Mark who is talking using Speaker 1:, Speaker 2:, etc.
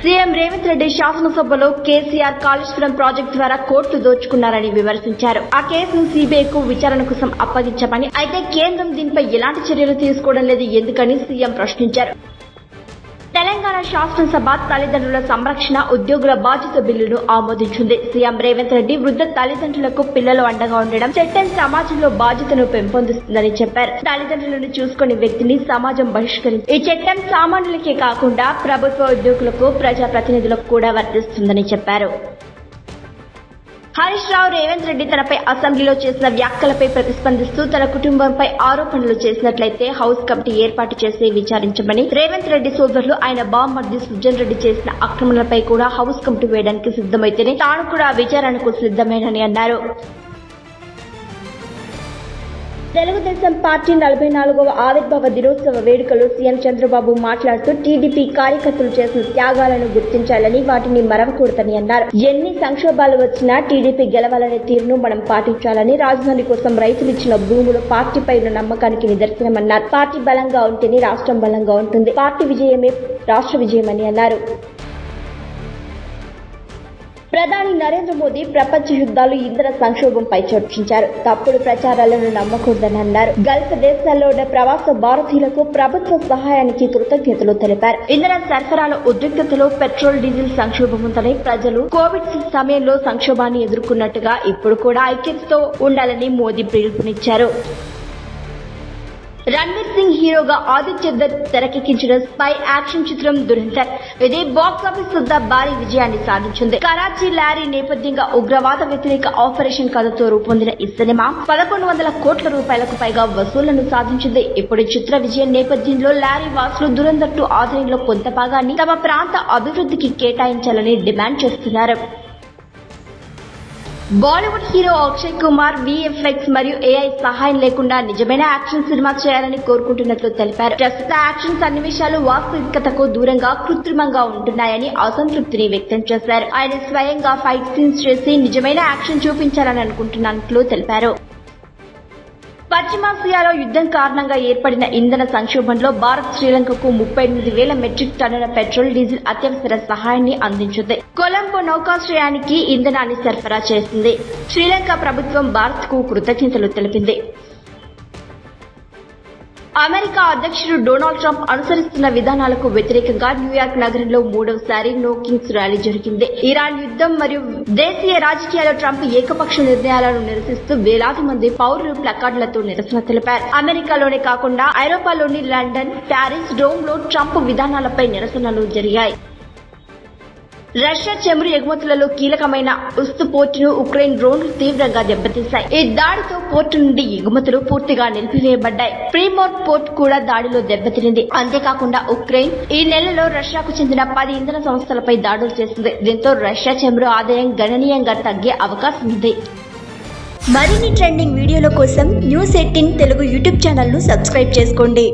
Speaker 1: CM Revanth Reddy శాసనసభలో KCR Kaleshwaram project ద్వారా కోట్లు దోచుకున్నారని విమర్శించారు. ఆ కేసును సీబీఐకు విచారణ కోసం అప్పగించామని, అయితే కేంద్రం దీనిపై ఎలాంటి చర్యలు తీసుకోవడం లేదు ఎందుకని సీఎం ప్రశ్నించారు. తెలంగాణ శాసనసభ తల్లిదండ్రుల సంరక్షణ ఉద్యోగుల బాధ్యత బిల్లును ఆమోదించింది. సీఎం రేవంత్ రెడ్డి వృద్ధ తల్లిదండ్రులకు పిల్లలు అండగా ఉండడం చట్టం సమాజంలో బాధ్యతను పెంపొందిస్తుందని చెప్పారు. తల్లిదండ్రులను చూసుకునే వ్యక్తిని సమాజం బహిష్కరించి ఈ చట్టం సామాన్యులకే కాకుండా ప్రభుత్వ ఉద్యోగులకు, ప్రజాప్రతినిధులకు కూడా వర్తిస్తుందని చెప్పారు. హరీష్ రావు రేవంత్ రెడ్డి తనపై అసెంబ్లీలో చేసిన వ్యాఖ్యలపై ప్రతిస్పందిస్తూ తన కుటుంబంపై ఆరోపణలు చేసినట్లయితే హౌస్ కమిటీ ఏర్పాటు చేసి విచారించమని, రేవంత్ రెడ్డి సోదరులు ఆయన బామ్మర్ది సుజన్ రెడ్డి చేసిన ఆక్రమణలపై కూడా హౌస్ కమిటీ వేయడానికి సిద్దమైతేనే తాను కూడా విచారణకు సిద్దమేనని అన్నారు. తెలుగుదేశం పార్టీ 44వ ఆవిర్భావ దినోత్సవ వేడుకలో సీఎం చంద్రబాబు మాట్లాడుతూ టీడీపీ కార్యకర్తలు చేసిన త్యాగాలను గుర్తించాలని, వాటిని మరవకూడదని అన్నారు. ఎన్ని సంక్షోభాలు వచ్చినా టీడీపీ గెలవాలనే తీరును మనం పాటించాలని, రాజధాని కోసం రైతులు ఇచ్చిన భూములు పార్టీపై ఉన్న నమ్మకానికి నిదర్శనమన్నారు. పార్టీ బలంగా ఉంటేనే రాష్ట్రం బలంగా ఉంటుంది. పార్టీ విజయమే రాష్ట్ర విజయమని అన్నారు. ప్రధాని నరేంద్ర మోదీ ప్రపంచ యుద్ధాలు, ఇంధన సంక్షోభంపై చర్చించారు. తప్పుడు ప్రచారాలను నమ్మకూడదని అన్నారు. గల్ఫ్ దేశాల్లో ఉన్న ప్రవాస భారతీయులకు ప్రభుత్వ సహాయానికి కృతజ్ఞతలు తెలిపారు. ఇంధన సరఫరాల ఉద్రిక్తతలో పెట్రోల్, డీజిల్ సంక్షోభం ఉందని, ప్రజలు కోవిడ్ సమయంలో సంక్షోభాన్ని ఎదుర్కొన్నట్టుగా ఇప్పుడు కూడా ఐక్యతతో ఉండాలని మోదీ పిలుపునిచ్చారు. రణ్వీర్ సింగ్ హీరోగా ఆదిత్య దత్ తెరకెక్కించిన స్పై యాక్షన్ చిత్రం దురంధర్ ఇది బాక్సాఫీస్ వద్ద భారీ విజయాన్ని సాధించింది. కరాచీ లారీ నేపథ్యంగా ఉగ్రవాద వ్యతిరేక ఆపరేషన్ కథతో రూపొందిన ఈ సినిమా 1100 కోట్ల రూపాయలకు పైగా వసూళ్లను సాధించింది. ఇప్పుడు చిత్ర విజయం నేపథ్యంలో లారీ వాసులు దురంధర్ 2 ఆదాయంలో కొంత భాగాన్ని తమ ప్రాంత అభివృద్ధికి కేటాయించాలని డిమాండ్ చేస్తున్నారు. బాలీవుడ్ హీరో అక్షయ్ కుమార్ వీఎఫ్ఎక్స్ మరియు ఏఐ సహాయం లేకుండా నిజమైన యాక్షన్ సినిమా చేయాలని కోరుకుంటున్నట్లు తెలిపారు. ప్రస్తుత యాక్షన్ సన్నివేశాలు వాస్తవికతకు దూరంగా కృత్రిమంగా ఉంటున్నాయని అసంతృప్తిని వ్యక్తం చేశారు. ఆయన స్వయంగా ఫైట్ సీన్స్ చేసి నిజమైన యాక్షన్ చూపించాలని అనుకుంటున్నట్లు తెలిపారు. పశ్చిమాసియాలో యుద్ధం కారణంగా ఏర్పడిన ఇంధన సంక్షోభంలో భారత్ శ్రీలంకకు 38,000 మెట్రిక్ టన్నుల పెట్రోల్, డీజిల్ అత్యవసర సహాయాన్ని అందించింది. కొలంబో నౌకాశ్రయానికి ఇంధనాన్ని సరఫరా చేసింది. శ్రీలంక ప్రభుత్వం భారత్ కు కృతజ్ఞతలు తెలిపింది. అమెరికా అధ్యక్షుడు డొనాల్డ్ ట్రంప్ అనుసరిస్తున్న విధానాలకు వ్యతిరేకంగా న్యూయార్క్ నగరంలో 3వసారి నో కింగ్స్ ర్యాలీ జరిగింది. ఇరాన్ యుద్ధం మరియు దేశీయ రాజకీయాల్లో ట్రంప్ ఏకపక్ష నిర్ణయాలను నిరసిస్తూ వేలాది మంది పౌరులు ప్లకార్డులతో నిరసన తెలిపారు. అమెరికాలోనే కాకుండా ఐరోపాలోని లండన్, ప్యారిస్, రోమ్లో ట్రంప్ విధానాలపై నిరసనలు జరిగాయి. రష్యా చమురు ఎగుమతులలో కీలకమైన ఉస్తు పోర్టును ఉక్రెయిన్ డ్రోన్లు తీవ్రంగా దెబ్బతీశాయి. ఈ దాడితో పోర్టు నుండి ఎగుమతులు పూర్తిగా నిలిపివేయబడ్డాయి. ప్రీమోర్ట్ పోర్ట్ కూడా దాడిలో దెబ్బతినింది. అంతేకాకుండా ఉక్రెయిన్ ఈ నెలలో రష్యాకు చెందిన 10 ఇంధన సంస్థలపై దాడులు చేసింది. దీంతో రష్యా చమురు ఆదాయం గణనీయంగా తగ్గే అవకాశం ఉంది. మరిన్ని ట్రెండింగ్ వీడియోల కోసం న్యూస్ 18 తెలుగు యూట్యూబ్ ఛానల్ ను సబ్స్క్రైబ్ చేసుకోండి.